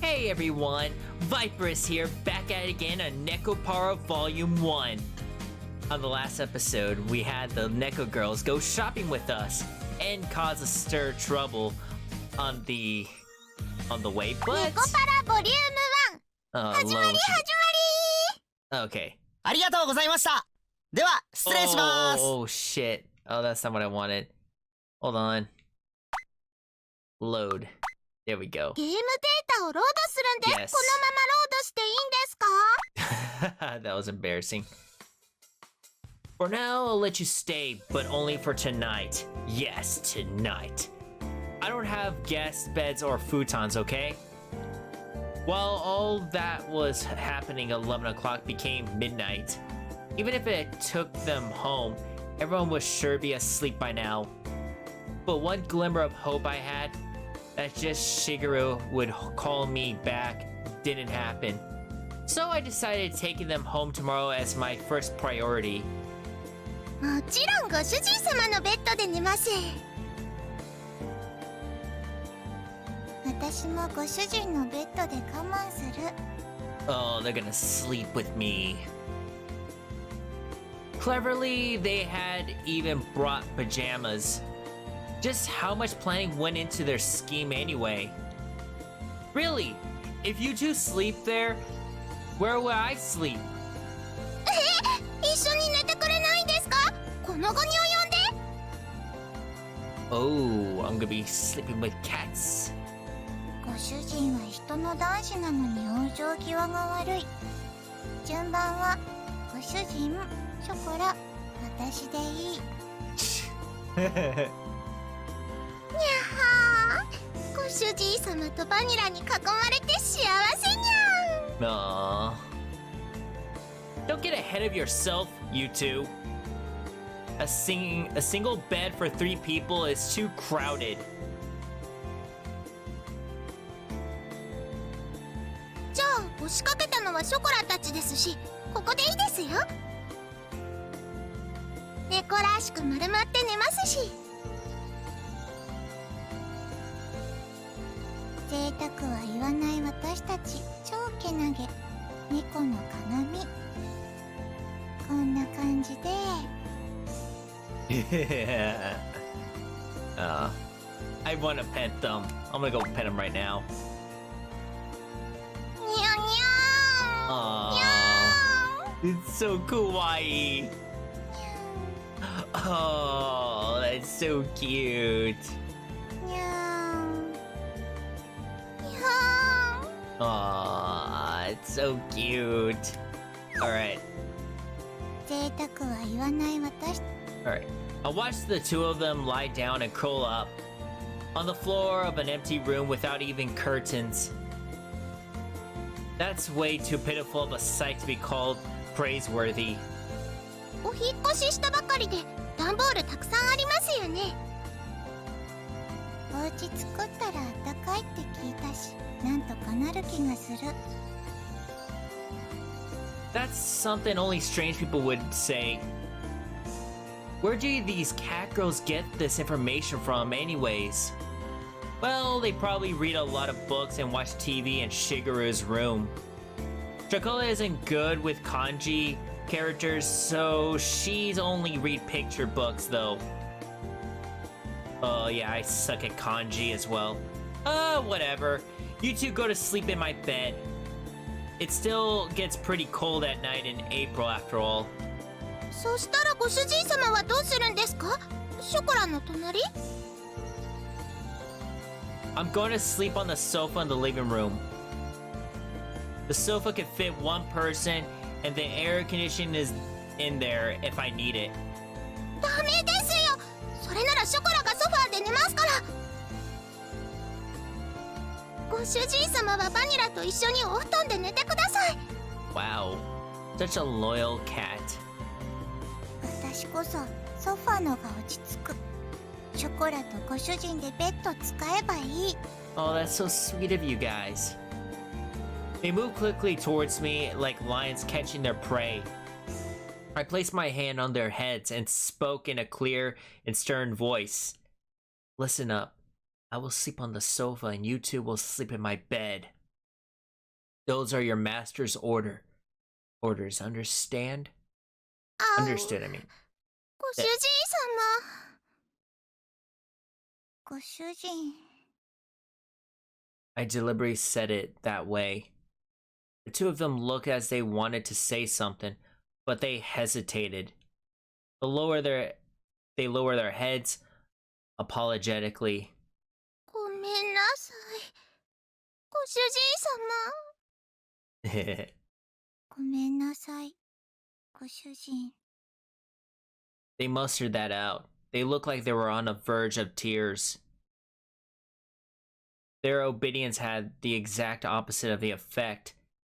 Hey everyone, Viperous here, back at it again on NekoPara Volume 1. On the last episode, we had the Neko girls go shopping with us and cause a stir trouble on the way, but... NekoPara Volume 1! 始まり始まり! Okay. ありがとうございました。では、失礼します。Oh shit. Oh, that's not what I wanted. Hold on. Load. There we go. ゲームデータをロードするんで、 Yes. このままロードしていいんですか? That was embarrassing. For now, I'll let you stay, but only for tonight. Yes, tonight. I don't have guest beds or futons, okay? While all that was happening, 11 o'clock became midnight. Even if it took them home, everyone would sure be asleep by now. But one glimmer of hope I had, that just Shigeru would call me back, didn't happen. So I decided taking them home tomorrow as my first priority. もちろんご主人様のベッドで寝ます。私もご主人のベッドで我慢する。 Oh, they're gonna sleep with me. Cleverly, they had even brought pajamas. Just how much planning went into their scheme anyway? Really, if you two sleep there, where will I sleep? 一緒に寝てくれないんですか? この期に及んで? Oh, I'm gonna be sleeping with cats. ご主人は人の男子なのに往生際が悪い。順番はご主人、ショコラ、私でいい。にゃはー、ご主人様とバニラに囲まれて幸せにゃん。 Aww. Don't get ahead of yourself, you two. A single bed for 3 people is too crowded. じゃあ押しかけたのはショコラたちですし、ここでいいですよ。猫らしく丸まって寝ますし。贅沢は言わない私たち超けなげ猫の鏡。こんな感じで。Yeah. I want to pet them. I'm gonna go pet them right now. にゃにゃーん。にゃ Aww. It's so kawaii. Oh, that's so cute. ーん。にゃーん。にゃーん。 Aw, it's so cute. Alright. 贅沢は言わない私。 Alright. I'll watch the two of them lie down and curl up on the floor of an empty room without even curtains. That's way too pitiful of a sight to be called praiseworthy. お引っ越ししたばかりで段ボールたくさんありますよね。お家作ったらあったかいって聞いたし、なんとかなる気がする。 That's something only strange people would say. Where do these cat girls get this information from anyways? Well, they probably read a lot of books and watch TV in Shigeru's room. Chocola isn't good with kanji characters, so she's only read picture books though. Oh yeah, I suck at kanji as well. Whatever. You two go to sleep in my bed. It still gets pretty cold at night in April after all. そしたらご主人様はどうするんですか？ショコラの隣？ I'm going to sleep on the sofa in the living room. The sofa can fit one person, and the air conditioning is in there if I need it. ダメですよ。それならショコラがソファーで寝ますから。ご主人様はバニラと一緒にお布団で寝てください。 Wow, such a loyal cat. 私こそソファーのが落ち着く。ショコラとご主人でベッド使えばいい。 Oh, that's so sweet of you guys. They move quickly towards me like lions catching their prey. I placed my hand on their heads and spoke in a clear and stern voice. Listen up. I will sleep on the sofa and you two will sleep in my bed. Those are your master's orders, understand? Understood, I mean. ご主人様。ご主人。 I deliberately said it that way. The two of them looked as they wanted to say something, but they hesitated. They lower their heads apologetically. ごめんなさい。ご主人様。ごめんなさい。ご主人。 They mustered that out. They looked like they were on the verge of tears. Their obedience had the exact opposite of the effect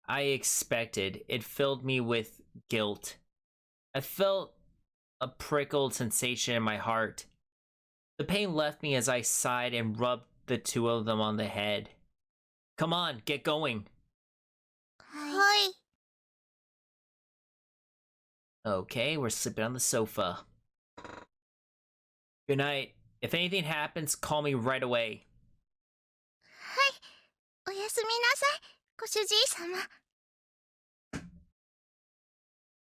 I expected. It filled me with guilt. I felt a prickled sensation in my heart. The pain left me as I sighed and rubbed the two of them on the head. Come on, get going. はい。 Okay, we're sleeping on the sofa. Good night. If anything happens, call me right away. はい。おやすみなさい。ご主人様。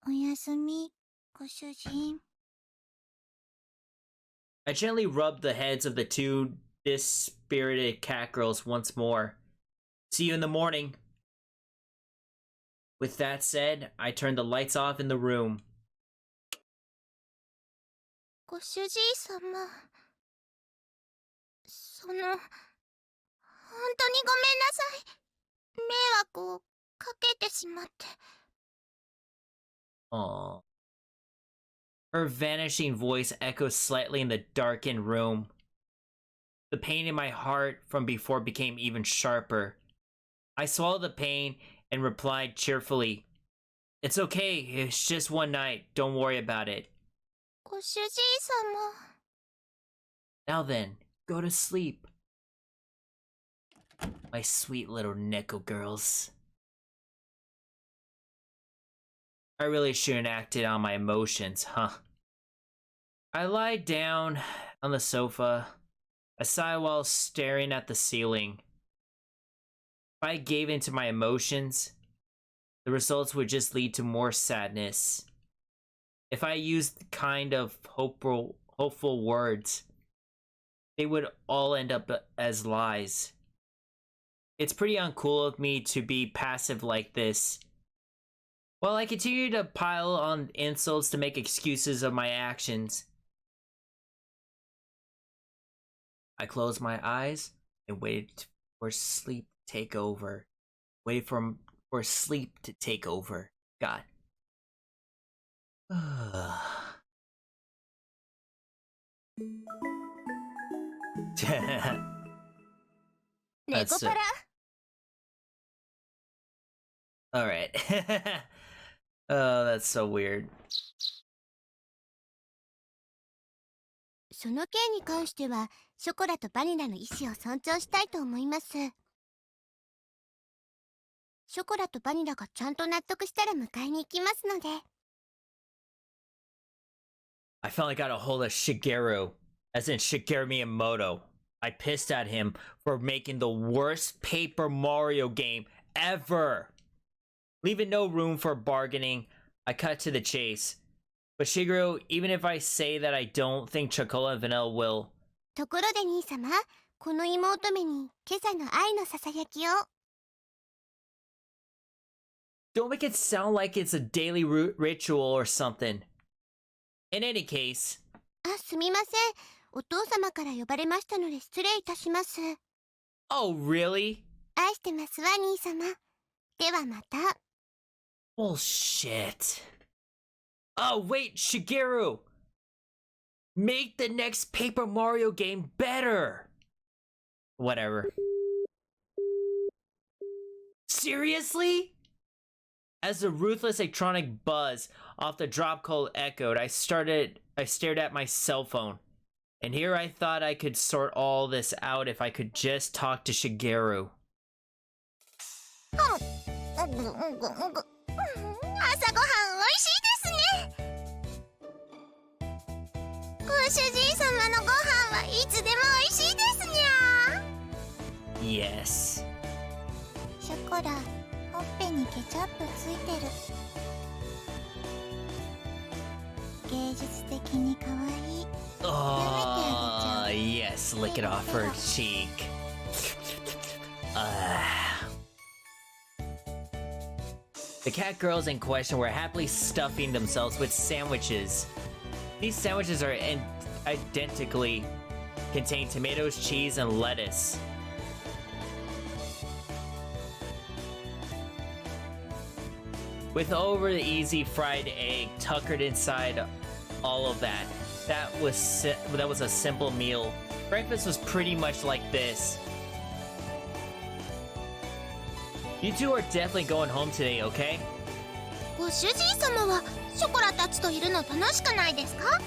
おやすみ、ご主人。 I gently rubbed the heads of the two dispirited cat girls once more. See you in the morning. With that said, I turned the lights off in the room. ご主人様。本当にごめんなさい。迷惑をかけてしまって。 Aww. Her vanishing voice echoed slightly in the darkened room. The pain in my heart from before became even sharper. I swallowed the pain and replied cheerfully, It's okay, it's just one night, don't worry about it. ご主人様。 Now then, go to sleep. My sweet little Neko girls. I really shouldn't acted on my emotions, huh? I lied down on the sofa. I sighed while staring at the ceiling. If I gave in to my emotions, the results would just lead to more sadness. If I used kind of hopeful words, they would all end up as lies. It's pretty uncool of me to be passive like this. While I continue to pile on insults to make excuses of my actions, I closed my eyes and waited for sleep to take over. Waited for sleep to take over. God. That's NekoPara. Alright. Oh, that's so weird. その件に関しては、ショコラとバニラの意思を尊重したいと思います。ショコラとバニラがちゃんと納得したら迎えに行きますので。I finally got a hold of Shigeru, as in Shigeru Miyamoto. I pissed at him for making the worst Paper Mario game ever. Leaving no room for bargaining, I cut to the chase. But Shigeru, even if I say that I don't think Chocola and Vanilla will... ところで兄様、この妹目に今朝の愛のささやきを。Don't make it sound like it's a daily ritual or something. In any case... あ、すみません。お父様から呼ばれましたので失礼いたします。Oh, really? 愛してますわ、兄様。ではまた。Bullshit. Oh, wait, Shigeru! Make the next Paper Mario game better! Whatever. Seriously? As the ruthless electronic buzz off the drop call echoed, I stared at my cell phone. And here I thought I could sort all this out if I could just talk to Shigeru. 朝ごはんおいしいですね。主人様のご飯はいつでも美味しいですにゃ Yes. ショコラ、ほっぺにケチャップついてる。芸術的に可愛い。 Oh, yes, lick it off her cheek. The cat girls in question were happily stuffing themselves with sandwiches. These sandwiches are identically contain tomatoes, cheese, and lettuce. With over the easy fried egg tuckered inside all of that. That was a simple meal. Breakfast was pretty much like this. You two are definitely going home today, okay? ご主人様はショコラたちといるの楽しくないですか？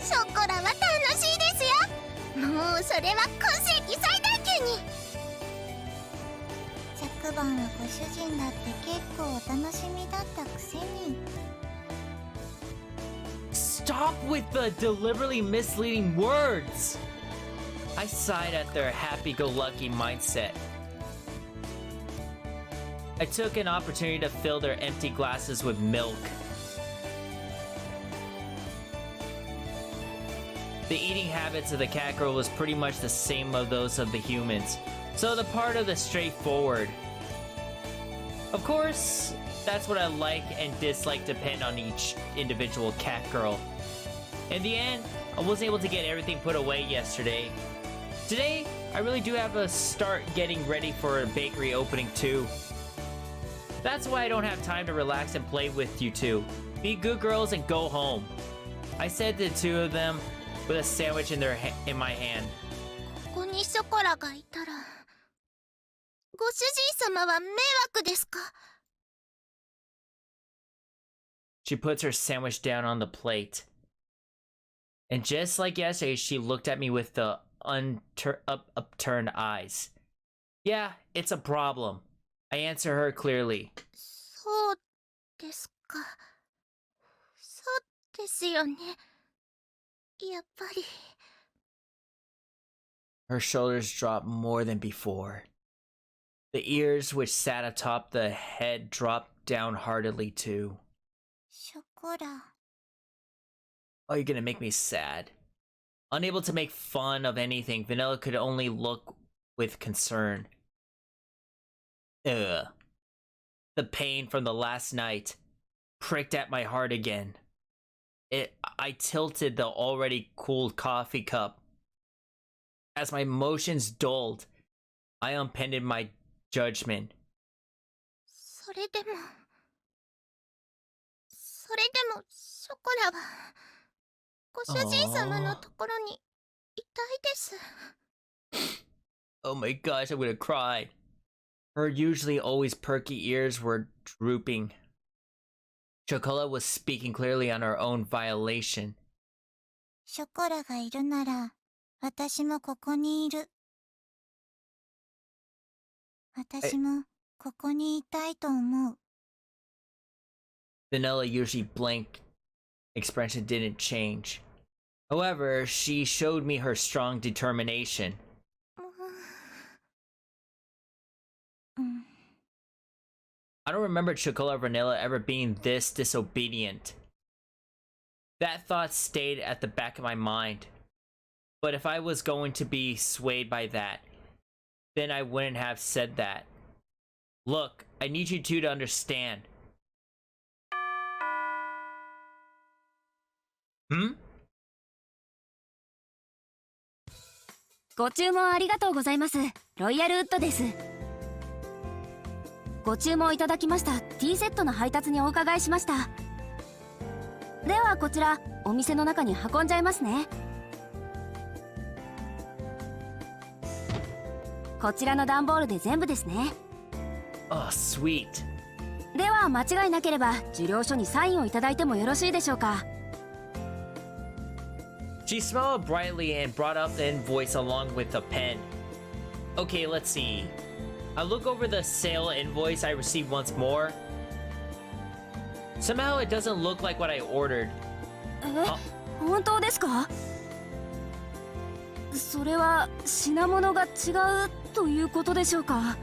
ショコラは楽しいですよ。もうそれは今世紀最大級に。昨晩はご主人だって結構お楽しみだったくせに。Stop with the deliberately misleading words! I sighed at their happy-go-lucky mindset. I took an opportunity to fill their empty glasses with milk. The eating habits of the cat girl was pretty much the same of those of the humans, so the part of the straightforward. Of course, that's what I like and dislike depend on each individual cat girl. In the end, I wasn't able to get everything put away yesterday. Today, I really do have to start getting ready for a bakery opening too. That's why I don't have time to relax and play with you two. Be good girls and go home. I said to the two of them with a sandwich in my hand. ここにショコラがいたら、ご主人様は迷惑ですか？ She puts her sandwich down on the plate. And just like yesterday, she looked at me with the upturned eyes. Yeah, it's a problem. I answer her clearly. そうですか。そうですよね。やっぱり。Her shoulders dropped more than before. The ears which sat atop the head dropped down heartedly too. ショコラ。 Oh, you're gonna make me sad. Unable to make fun of anything, Vanilla could only look with concern. Ugh. The pain from the last night pricked at my heart again. I tilted the already cooled coffee cup. As my emotions dulled, I unpended my judgment. それでもショコラはご主人様のところにいたいです。 Oh my gosh, I'm gonna cry. Her usually always perky ears were drooping. Chocola was speaking clearly on her own violation. ショコラがいるなら私もここにいる。私もここにいたいと思う。 Vanilla usually blank expression didn't change. However, she showed me her strong determination. I don't remember Chocola or Vanilla ever being this disobedient. That thought stayed at the back of my mind. But if I was going to be swayed by that, then I wouldn't have said that. Look, I need you two to understand. Hmm? ご注文ありがとうございます。ロイヤルウッドです。ご注文いただきましたティーセットの配達にお伺いしました。ではこちらお店の中に運んじゃいますね。こちらの段ボールで全部ですね。Oh, sweet. では間違いなければ受領書にサインをいただいてもよろしいでしょうか。She smiled brightly and brought up the invoice along with a pen. Okay, let's see. I look over the sale invoice I received once more. Somehow it doesn't look like what I ordered. 本当ですか？それは品物が違うということでしょうか？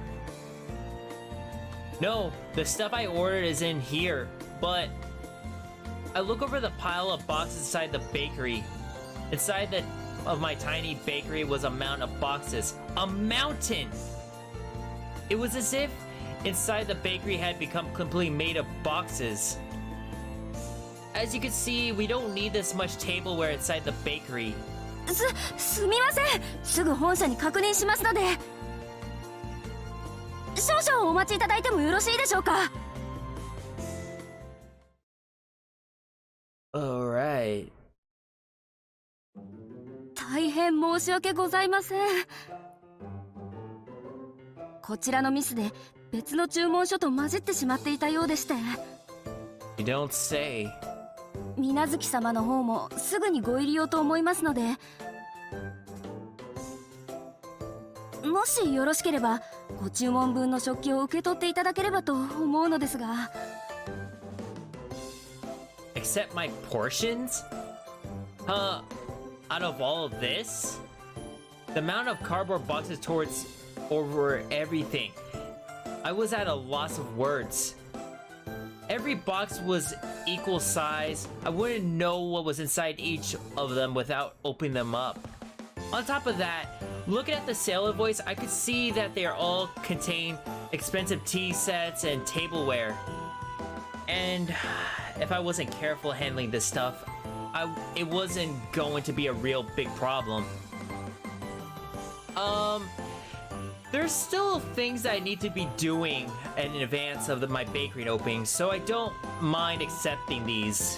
No, the stuff I ordered is in here, but I look over the pile of boxes inside the bakery. Inside of my tiny bakery was a mountain of boxes. A mountain! It was as if inside the bakery had become completely made of boxes. As you can see, we don't need this much tableware inside the bakery. すみません。すぐ本社に確認しますので。少々お待ちいただいてもよろしいでしょうか？ Alright. 大変申し訳ございません。こちらのミスで別の注文書と混じってしまっていたようでして。You don't say. 水無月様の方もすぐにご入り用と思いますので、もしよろしければご注文分の食器を受け取っていただければと思うのですが。Accept my portions? Out of all of this? The amount of cardboard boxes towards over everything. I was at a loss of words. Every box was equal size. I wouldn't know what was inside each of them without opening them up. On top of that, looking at the sale invoice, I could see that they all contain expensive tea sets and tableware. And if I wasn't careful handling this stuff, it wasn't going to be a real big problem. There's still things that I need to be doing in advance of my bakery opening, so I don't mind accepting these.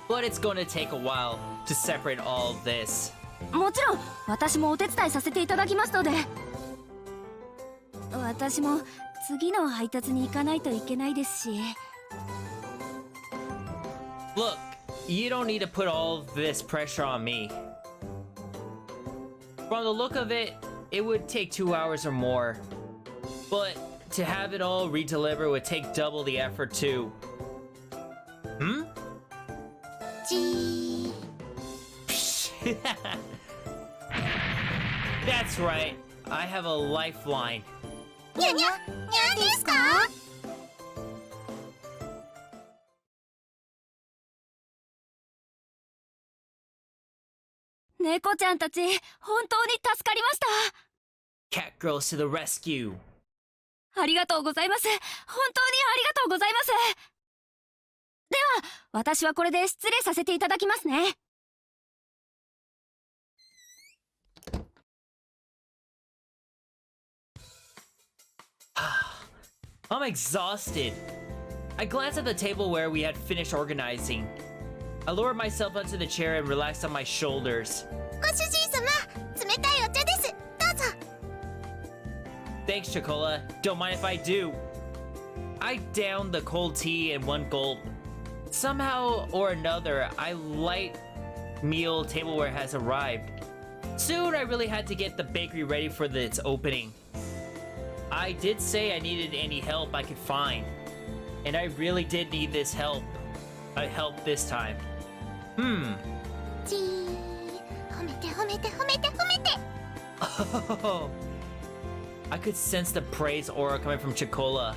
But it's going to take a while to separate all of this. もちろん私もお手伝いさせていただきますので。私も次の配達に行かないといけないですし。Look, you don't need to put all of this pressure on me. From the look of it, it would take 2 hours or more. But to have it all redelivered would take double the effort too. Hmm? じー。 That's right. I have a lifeline. にゃにゃ、にゃですか？猫ちゃんたち、本当に助かりました。 Cat girls to the rescue. ありがとうございます。本当にありがとうございます。では、私はこれで失礼させていただきますね。I'm exhausted. I glanced at the table where we had finished organizing. I lowered myself onto the chair and relaxed on my shoulders. ご主人様、冷たいお茶です。どうぞ。 Thanks, Chocola. Don't mind if I do. I downed the cold tea in one gulp. Somehow or another, a light meal tableware has arrived. Soon, I really had to get the bakery ready for its opening. I did say I needed any help I could find, and I really did need this help. Help this time. じー。褒めて褒めて褒めて褒めて。 Oh, I could sense the praise aura coming from Chocola.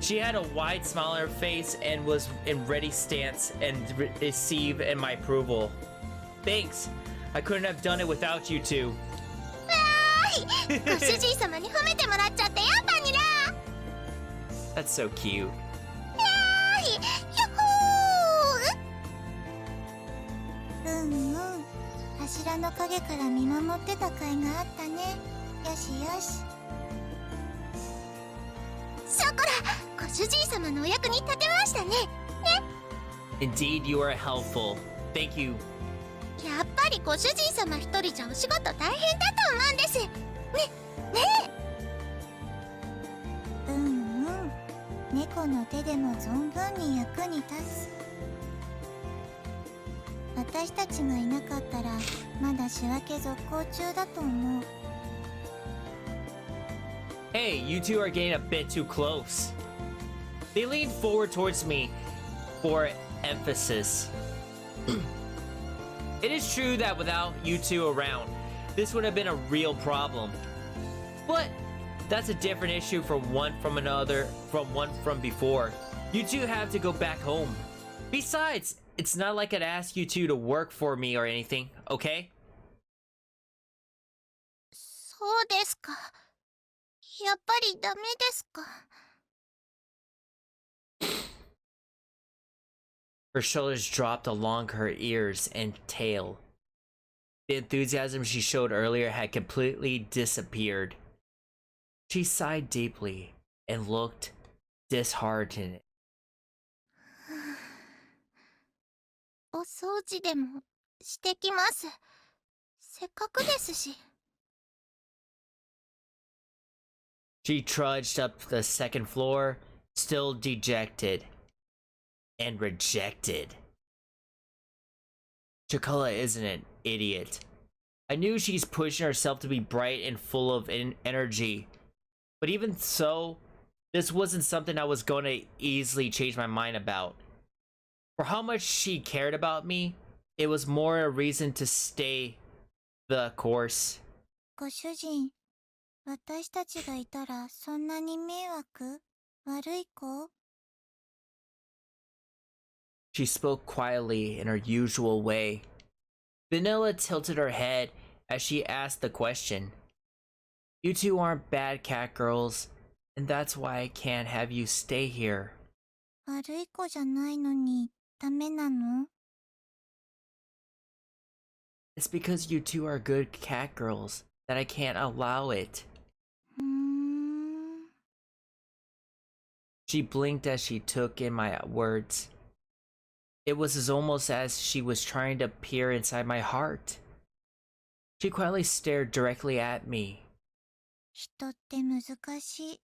She had a wide smile on her face and was in ready stance and receive in my approval. Thanks. I couldn't have done it without you two. ご主人様に褒めてもらっちゃってよ、バニラ。 That's so cute. やっほー。うんうん。柱の陰から見守ってた甲斐があったね。よしよし。ショコラ、ご主人様のお役に立てましたね。ね。 Indeed, you are helpful. Thank you. やっぱりご主人様一人じゃお仕事大変だと思うんです。ね、ねえ。うんうん。猫の手でも存分に役に立つ。私たちがいなかったらまだ仕分け続行中だと思う。 Hey, you two are getting a bit too close. They leaned forward towards me for emphasis. It is true that without you two around, this would have been a real problem. But that's a different issue from one from before. You two have to go back home. Besides, it's not like I'd ask you two to work for me or anything, okay? そうですか。やっぱりダメですか。Her shoulders dropped along her ears and tail. The enthusiasm she showed earlier had completely disappeared. She sighed deeply and looked disheartened. お掃除でもしてきます。せっかくですし。She trudged up the second floor, still dejected and rejected. Chakula isn't an idiot. I knew she's pushing herself to be bright and full of energy. But even so, this wasn't something I was going to easily change my mind about. For how much she cared about me, it was more a reason to stay the course. ご主人、私たちがいたらそんなに迷惑？悪い子？ She spoke quietly in her usual way. Vanilla tilted her head as she asked the question. You two aren't bad cat girls, and that's why I can't have you stay here. 悪い子じゃないのにダメなの？ It's because you two are good cat girls that I can't allow it. She blinked as she took in my words. It was almost as she was trying to peer inside my heart. She quietly stared directly at me. 人って難しい。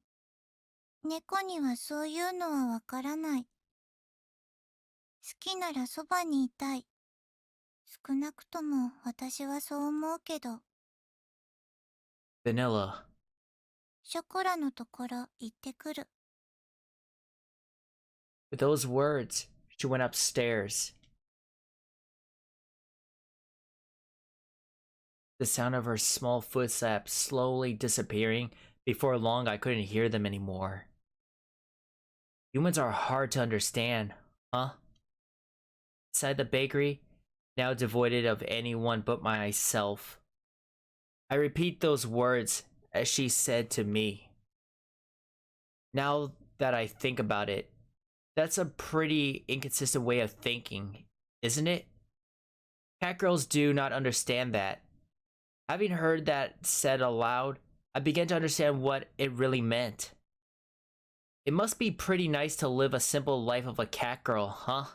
猫にはそういうのはわからない。好きならそばにいたい。少なくとも私はそう思うけど。Vanilla. ショコラのところ行ってくる。With those words, she went upstairs. The sound of her small footsteps slowly disappearing. Before long, I couldn't hear them anymore. Humans are hard to understand, huh? Inside the bakery, now devoid of anyone but myself. I repeat those words as she said to me. Now that I think about it, that's a pretty inconsistent way of thinking, isn't it? Cat girls do not understand that. Having heard that said aloud, I began to understand what it really meant. It must be pretty nice to live a simple life of a cat girl, huh?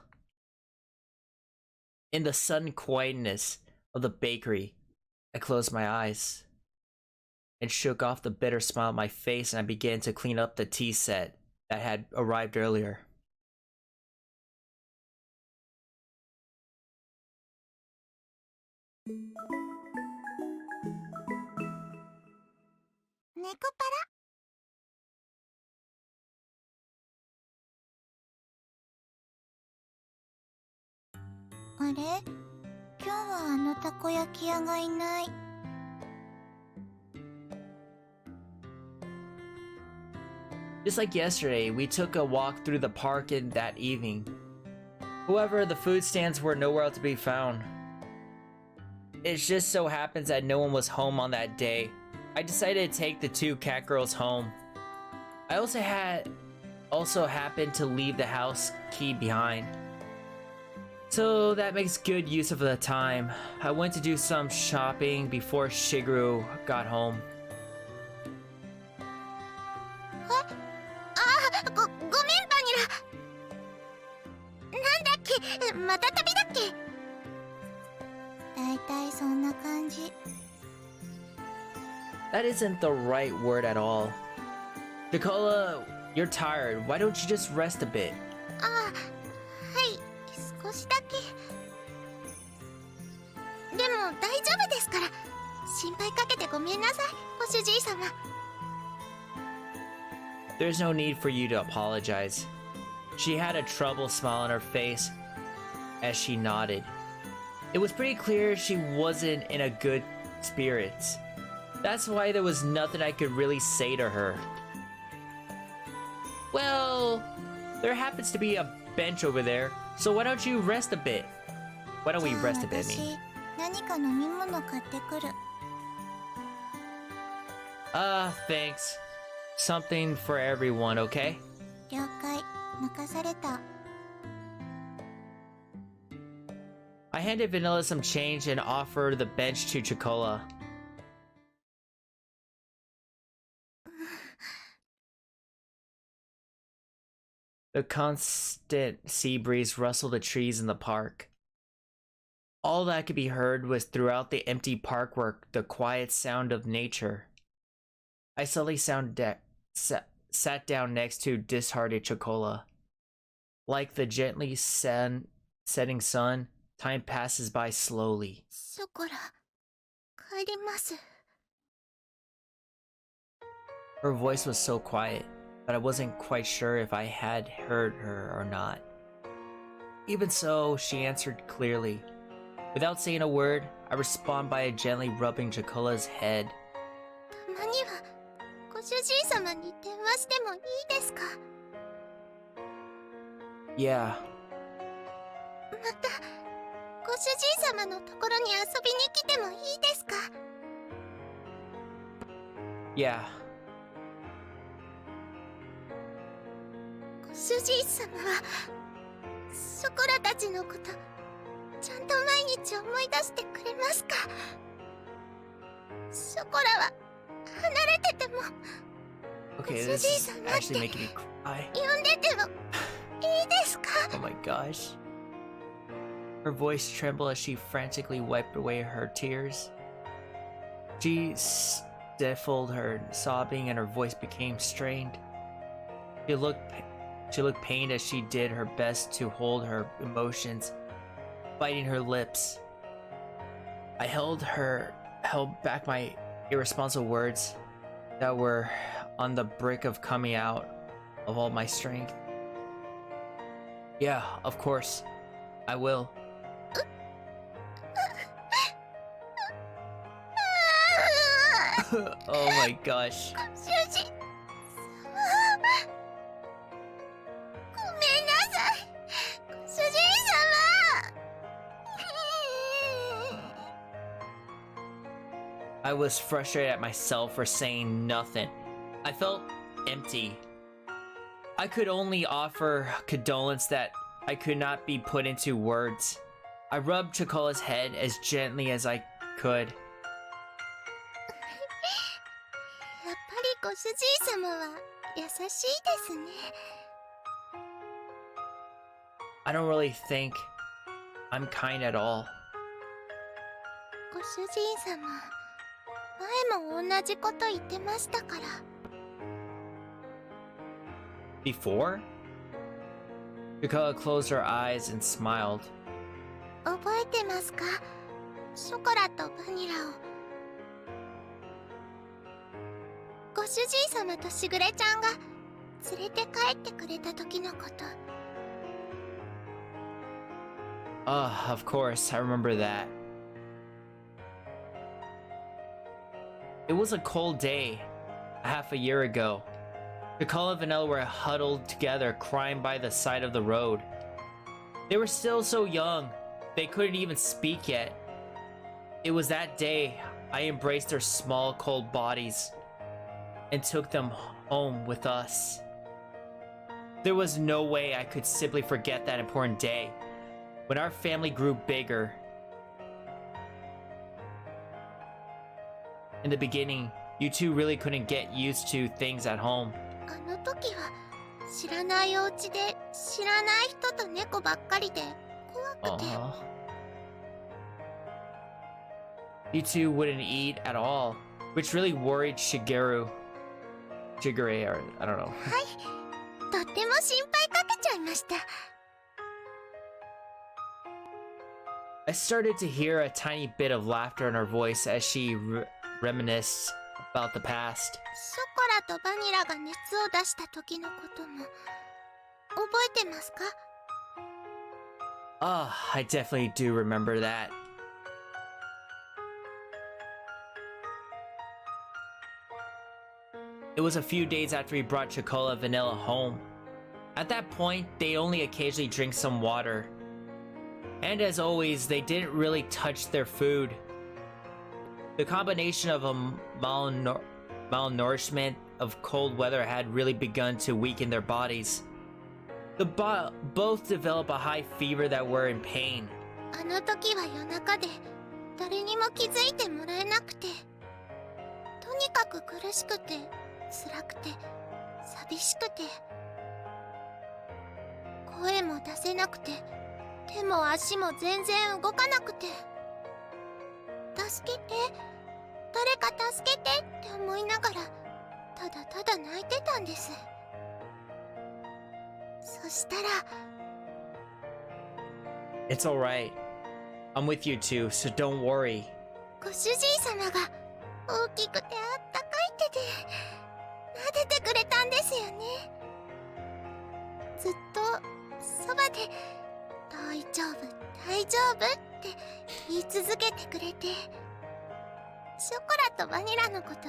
In the sudden quietness of the bakery, I closed my eyes and shook off the bitter smile on my face, and I began to clean up the tea set that had arrived earlier. NekoPara。あれ？今日はあのたこ焼き屋がいない。Just like yesterday, we took a walk through the park in that evening. However, the food stands were nowhere to be found. It just so happens that no one was home on that day. I decided to take the two cat girls home. I also happened to leave the house key behind. So that makes good use of the time. I went to do some shopping before Shigeru got home. ごめんバニラ。なんだっけ？また旅だっけ？だいたいそんな感じ。That isn't the right word at all. Nicola, you're tired. Why don't you just rest a bit? ああ、はい、少しだけ。でも大丈夫ですから。心配かけてごめんなさい、ご主人様。There's no need for you to apologize. She had a troubled smile on her face as she nodded. It was pretty clear she wasn't in a good spirits. That's why there was nothing I could really say to her. Well, there happens to be a bench over there, so why don't you rest a bit? Why don't we rest a bit, じゃあ me? 私何か飲み物買ってくる。 Thanks. Something for everyone, okay? 了解。任された。 I handed Vanilla some change and offered the bench to Chocola. The constant sea breeze rustled the trees in the park. All that could be heard was throughout the empty park were the quiet sound of nature. I suddenly sat down next to disheartened Chocola. Like the gently setting sun, time passes by slowly. ショコラ、帰ります。 Her voice was so quiet, but I wasn't quite sure if I had heard her or not. Even so, she answered clearly. Without saying a word, I respond by gently rubbing Chocola's head. たまにはご主人様に電話してもいいですか？ Yeah. またご主人様のところに遊びに来てもいいですか？ Yeah. ご主人様はショコラたちのことちゃんと毎日思い出してくれますか？ショコラは離れてても Okay, this is actually making me cry. 呼んでてもいいですか？ Oh my gosh. Her voice trembled as she frantically wiped away her tears. She stifled her sobbing and her voice became strained. She looked pained as she did her best to hold her emotions, biting her lips. I held back my irresponsible words that were on the brink of coming out of all my strength. Yeah, of course. I will. Oh my gosh. ご主人様、ごめんなさい。ご主人様。 I was frustrated at myself for saying nothing. I felt empty. I could only offer condolence that I could not be put into words. I rubbed Chocola's head as gently as I could. やっぱりご主人様は優しいですね。 I don't really think I'm kind at all. ご主人様、前も同じこと言ってましたから。 Before? Chocola closed her eyes and smiled. 覚えてますか？ショコラとバニラを。ご主人様としぐれちゃんが連れて帰ってくれた時のこと。 Of course, I remember that. It was a cold day, half a year ago. Chocola and Vanilla were huddled together, crying by the side of the road. They were still so young, they couldn't even speak yet. It was that day I embraced their small, cold bodies and took them home with us. There was no way I could simply forget that important day when our family grew bigger. In the beginning, you two really couldn't get used to things at home. あの時は知らないお家で知らない人と猫ばっかりで怖くて。You two wouldn't eat at all, which really worried Shigure, or I don't know. はい、とっても心配かけちゃいました。 I started to hear a tiny bit of laughter in her voice as she reminisced about the past. ショコラとバニラが熱を出した時のことも覚えてますか？ I definitely do remember that. It was a few days after he brought Chocola Vanilla home. At that point, they only occasionally drink some water. And as always, they didn't really touch their food. The combination of a malnourishment of cold weather had really begun to weaken their bodies. Both developed a high fever that were in pain. あの時は夜中で誰にも気づいてもらえなくて、とにかく苦しくて辛くて寂しくて、声も出せなくて手も足も全然動かなくて、助けて、誰か助けてって思いながらただただ泣いてたんです。そしたら It's alright. I'm with you too, so don't worry. ご主人様が大きくてあったかい手で撫でてくれたんですよね。ずっとそばで大丈夫大丈夫って言い続けてくれて、ショコラとバニラのこと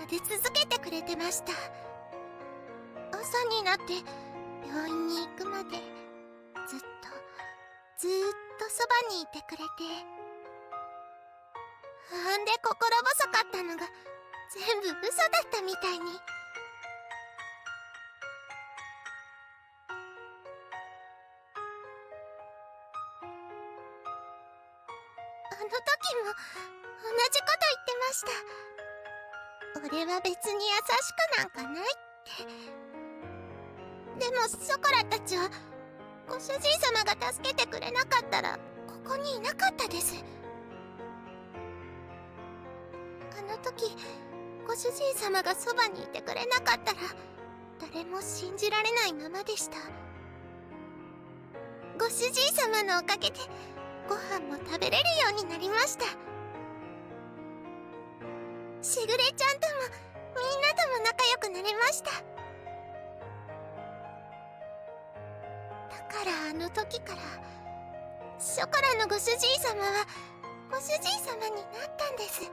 撫で続けてくれてました。朝になって病院に行くまでずっとそばにいてくれて、不安で心細かったのが全部嘘だったみたいに。あの時も同じこと言ってました。俺は別に優しくなんかないって。でもショコラたちはご主人様が助けてくれなかったらここにいなかったです。あの時ご主人様がそばにいてくれなかったら誰も信じられないままでした。ご主人様のおかげでご飯も食べれるようになりました。しぐれちゃんともみんなとも仲良くなれました。だからあの時からショコラのご主人様はご主人様になったんです。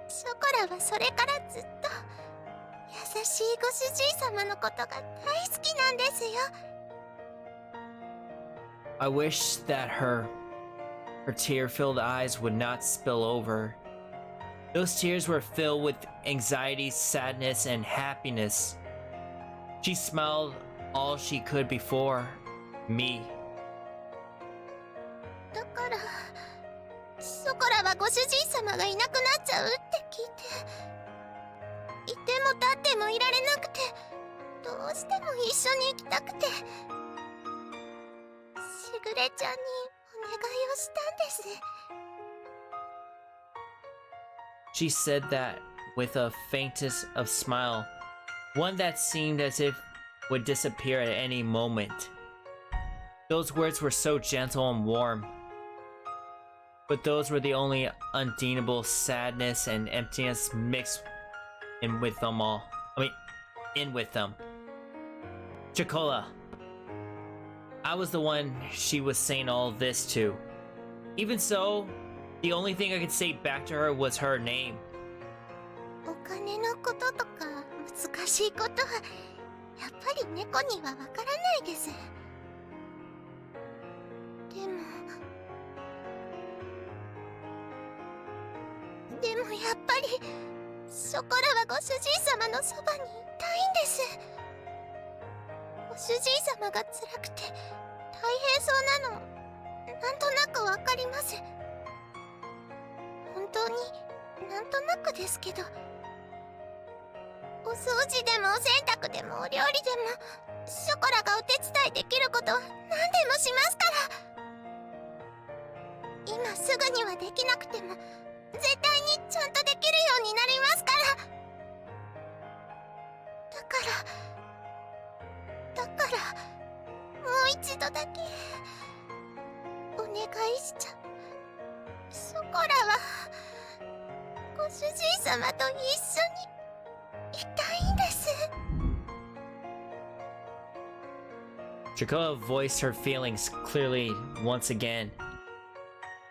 ショコラはそれからずっと優しいご主人様のことが大好きなんですよ。I wish that her tear-filled eyes would not spill over. Those tears were filled with anxiety, sadness, and happiness. She smiled all she could before me. だからショコラはご主人様がいなくなっちゃうって聞いて、いても立ってもいられなくて、どうしても一緒に行きたくて、しぐれちゃんにお願いをしたんです。She said that with a faintest of smile, one that seemed as if would disappear at any moment. Those words were so gentle and warm, but those were the only undeniable sadness and emptiness mixed in with them all. In with them. Chocola. I was the one she was saying all this to. Even so, the only thing I could say back to her was her name. お金のこととか難しいことはやっぱり猫にはわからないです。でもやっぱりショコラはご主人様のそばにいたいんです。ご主人様が辛くて大変そうなのなんとなくわかります。本当になんとなくですけど、お掃除でもお洗濯でもお料理でもショコラがお手伝いできることは何でもしますから。今すぐにはできなくても絶対にちゃんとできるようになりますから。だからもう一度だけお願いしちゃう。ショコラはご主人様と一緒にいたいんです。Chocola voiced her feelings clearly once again.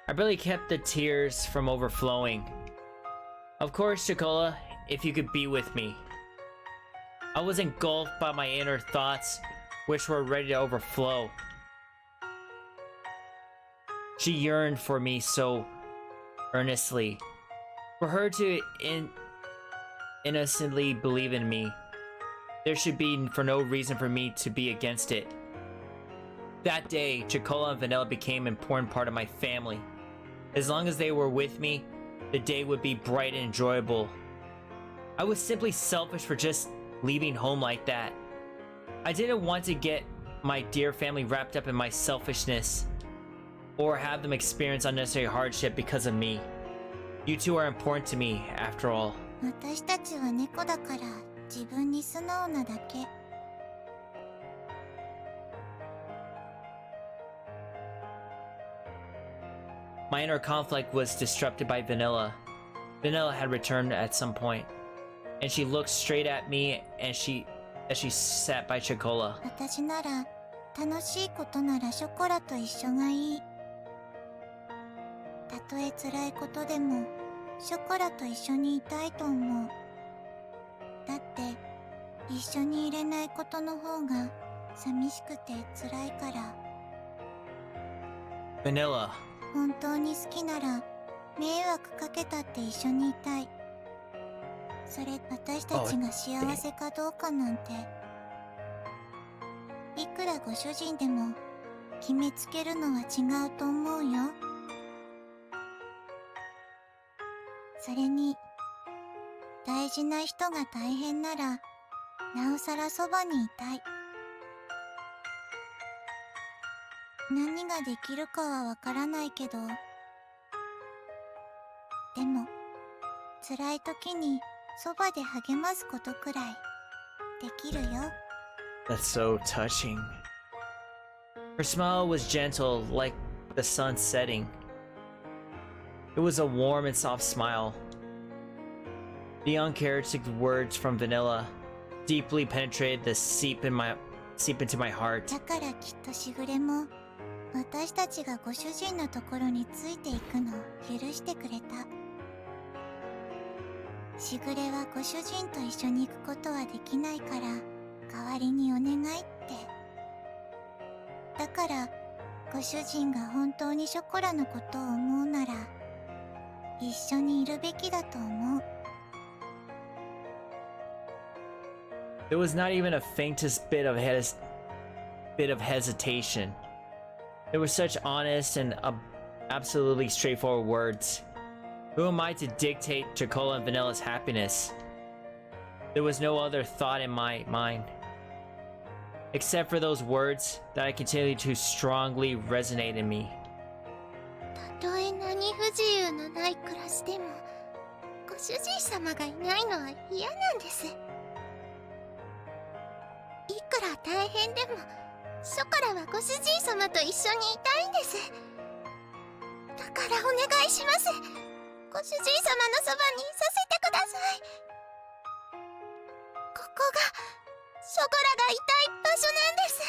I barely kept the tears from overflowing. Of course, Chocola, if you could be with me. I was engulfed by my inner thoughts, which were ready to overflow. She yearned for me so earnestly. For her to innocently believe in me, there should be for no reason for me to be against it. That day, Chocola and Vanilla became an important part of my family. As long as they were with me, the day would be bright and enjoyable. I was simply selfish for just leaving home like that. I didn't want to get my dear family wrapped up in my selfishness or have them experience unnecessary hardship because of me. You two are important to me, after all. 私たちは猫だから自分に素直なだけ。My inner conflict was disrupted by Vanilla. Vanilla had returned at some point, and she looked straight at me as she sat by Chocola. 私なら楽しいことならショコラと一緒がいい。たとえ辛いことでもショコラと一緒にいたいと思う。だって一緒にいれないことの方が寂しくて辛いから。Vanilla. 本当に好きなら迷惑かけたって一緒にいたい。それ私たちが幸せかどうかなんていくらご主人でも決めつけるのは違うと思うよ。それに大事な人が大変ならなおさらそばにいたい。何ができるかはわからないけど、でも辛い時にそばで励ますことくらいできるよ。 That's so touching. Her smile was gentle, like the sun setting. It was a warm and soft smile. The uncharacteristic words from Vanilla deeply penetrated the seep into my heart. だからきっとしぐれも私たちがご主人のところについていくのを許してくれた。しぐれはご主人と一緒に行くことはできないから代わりにお願いって。だからご主人が本当にショコラのことを思うなら一緒にいるべきだと思う。 There was not even a faintest bit of hesitation. They were such honest and absolutely straightforward words. Who am I to dictate Chocola and Vanilla's happiness? There was no other thought in my mind, except for those words that I continue to strongly resonate in me. たとえ何不自由のない暮らしでもご主人様がいないのは嫌なんです。いくら大変でもショコラはご主人様と一緒にいたいんです。だからお願いします。ご主人様のそばにさせてください。ここがショコラがいたい場所なんです。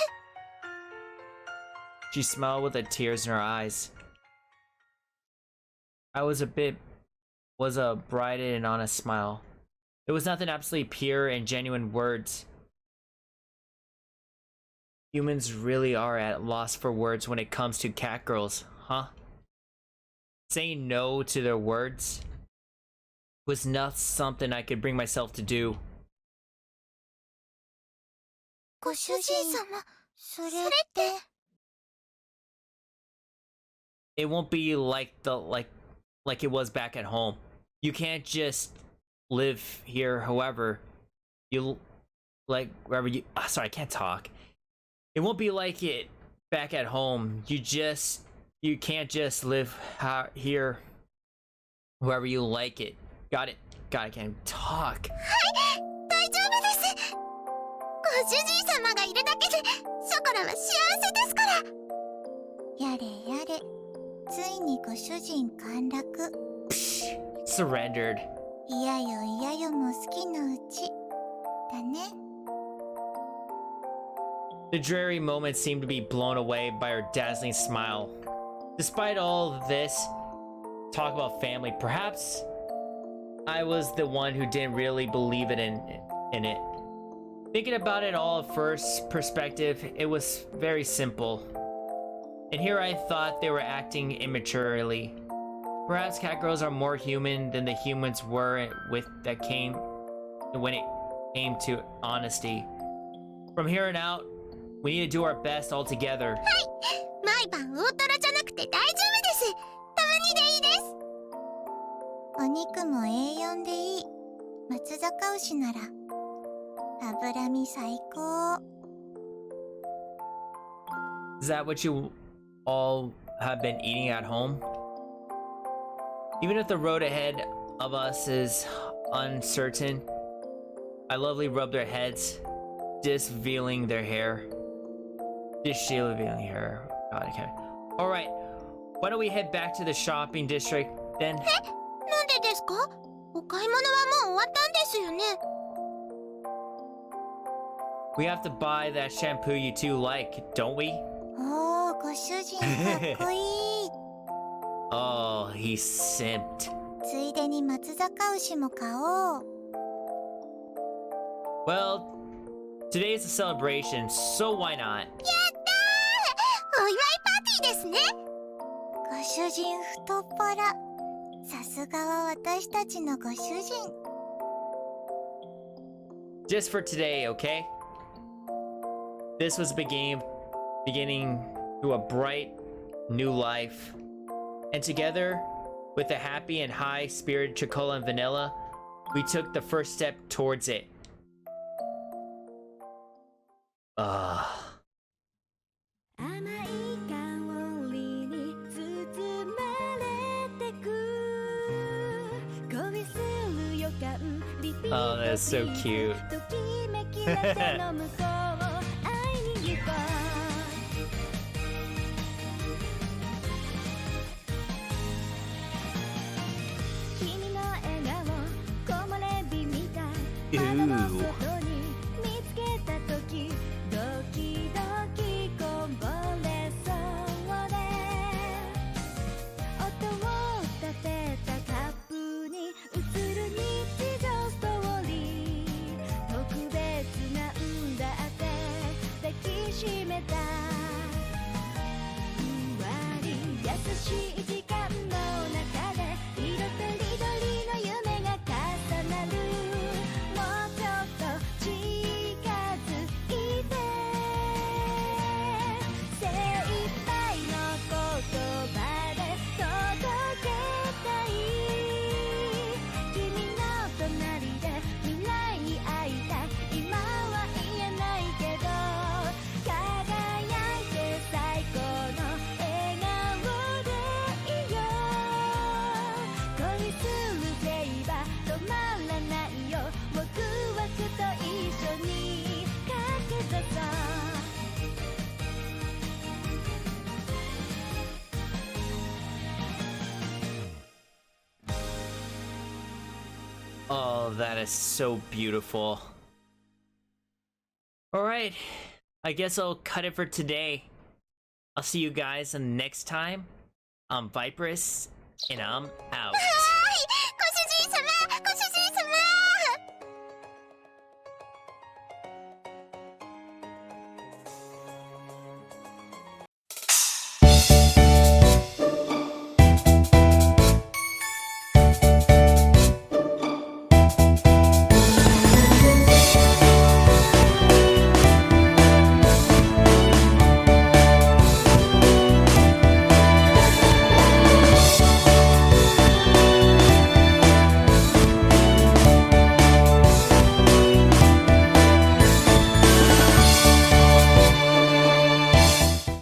She smiled with the tears in her eyes. I was a bright and honest smile. It was nothing absolutely pure and genuine words. Humans really are at loss for words when it comes to cat girls, huh? Saying no to their words was not something I could bring myself to do. ご主人様、それって。 It won't be like it was back at home. You can't just live here however you like wherever you sorry, I can't talk. It won't be like it back at home. You can't just live here wherever you like it. Got it. God, I can't talk. 大丈夫です。ご主人様がいるだけでショコラは幸せですから。やれやれ、ついにご主人陥落。Surrendered. いやよいやよも好きのうちだね。 The dreary moment seemed to be blown away by her dazzling smile. Despite all of this talk about family, perhaps I was the one who didn't really believe in it. Thinking about it all at first perspective, it was very simple. And here I thought they were acting immaturely. Perhaps cat girls are more human than the humans were when it came to honesty. From here on out, we need to do our best all together. 毎晩大トロじゃなくて大丈夫です。たまにでいいです。お肉も A4 でいい。松阪牛なら脂身最高。Is that what you all have been eating at home? Even if the road ahead of us is uncertain, I lovely rub their heads, disvealing their hair. Disvealing hair. God, I can't. Alright, why don't we head back to the shopping district then? なんでですか？お買い物はもう終わったんですよね。We have to buy that shampoo you two like, don't we? おー、ご主人かっこいい。Oh, he simped. ついでに松阪牛も買おう。Well, today is a celebration, so why not? やったー！お祝いパーティーですね。ご主人太っ腹。さすがは私たちのご主人。Just for today, okay? This was beginning to a bright new life. And together, with a happy and high-spirited Chocola and Vanilla, we took the first step towards it. Ah. 甘い香りに包まれてく恋する予感リピート Oh, that's so cute. ときめきだけの向こう会いに行こう君の笑顔木漏れ日みたい窓の外に見つけた時ドキドキこぼれそうで音を立てたカップに映る日常ストーリー特別なんだって抱きしめたふわり優しい時間の中で色とりどりの夢が重なるもうちょっと近づいて精一杯の言葉で届けたい君の隣で未来に会いたい今は言えないけど輝いて最高の笑顔でいいよ恋するフレーバー止まらないよワクワクと一緒にかけたさ Oh, that is so beautiful. Alright, I guess I'll cut it for today. I'll see you guys next time. I'm Viperous, and I'm out.